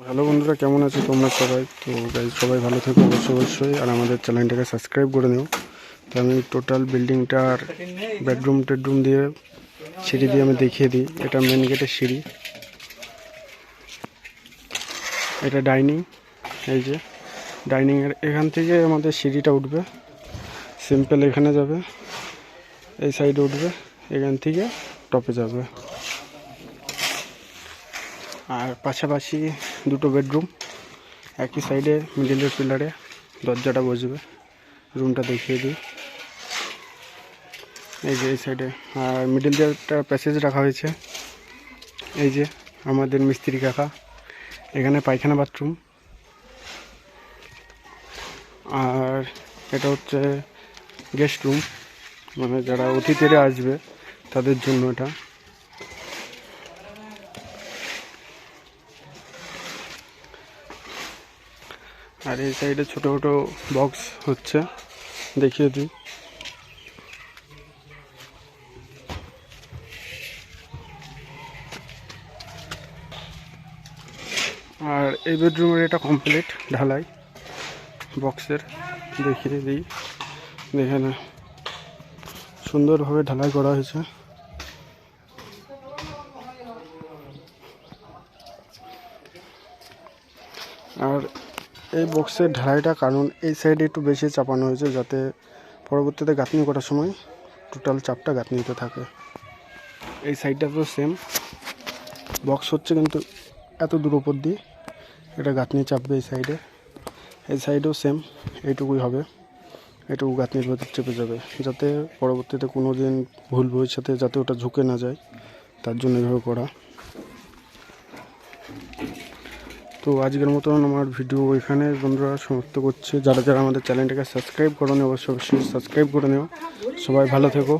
Hello বন্ধুরা, কেমন আছো তোমরা সবাই? তো গাইজ সবাই ভালো থেকো অবশ্যই, আর আমাদের চ্যানেলটাকে সাবস্ক্রাইব করে নিও। তো আমি টোটাল বিল্ডিংটার বেডরুম দিয়ে সিঁড়ি দিয়ে আমি দেখিয়ে দিই। এটা মেন গেটের সিঁড়ি, এটা ডাইনিং। এই যে ডাইনিংয়ের এখান থেকে আমাদের সিঁড়িটা উঠবে, সিম্পল এখানে যাবে, এই সাইডে উঠবে, এখান থেকে টপে যাবে। আর পাশাপাশি দুটো বেডরুম, একই সাইডে মিডিলের পিলারে দরজাটা বসবে। রুমটা দেখিয়ে দিই, এই যে এই সাইডে। আর মিডিল দিয়ে একটা প্যাসেজ রাখা হয়েছে। এই যে আমাদের মিস্ত্রি কাকা, এখানে পায়খানা বাথরুম। আর এটা হচ্ছে গেস্ট রুম, মানে যারা অতিথিরা আসবে তাদের জন্য এটা। আর এই সাইডে ছোটো ছোটো বক্স হচ্ছে, দেখিয়ে দিই। আর এই বেডরুমের এটা কমপ্লিট ঢালাই বক্সের, দেখিয়ে দিই। দেখে না, সুন্দরভাবে ঢালাই করা হয়েছে। আর এই বক্সের ঢালাইটা কারণ এই সাইডে একটু বেশি চাপানো হয়েছে, যাতে পরবর্তীতে গাঁথনি করার সময় টোটাল চাপটা গাঁথনিতে থাকে। এই সাইডটা তো সেম বক্স হচ্ছে, কিন্তু এত দূর উপর দিয়ে এটা গাঁথনি চাপবে। এই সাইডেও সেম এইটুকুই হবে, এটুকু গাঁথনির ভেতর চেপে যাবে, যাতে পরবর্তীতে কোনো দিন ভুল ভবিষ্যতে যাতে ওটা ঝুঁকে না যায়, তার জন্য এভাবে করা। তো আজকের মতন আমার ভিডিও এখানে বন্ধুরা সমাপ্ত করছি। যারা যারা আমাদের চ্যানেলটাকে সাবস্ক্রাইব করো অবশ্যই সাবস্ক্রাইব করে নিও। সবাই ভালো থেকো।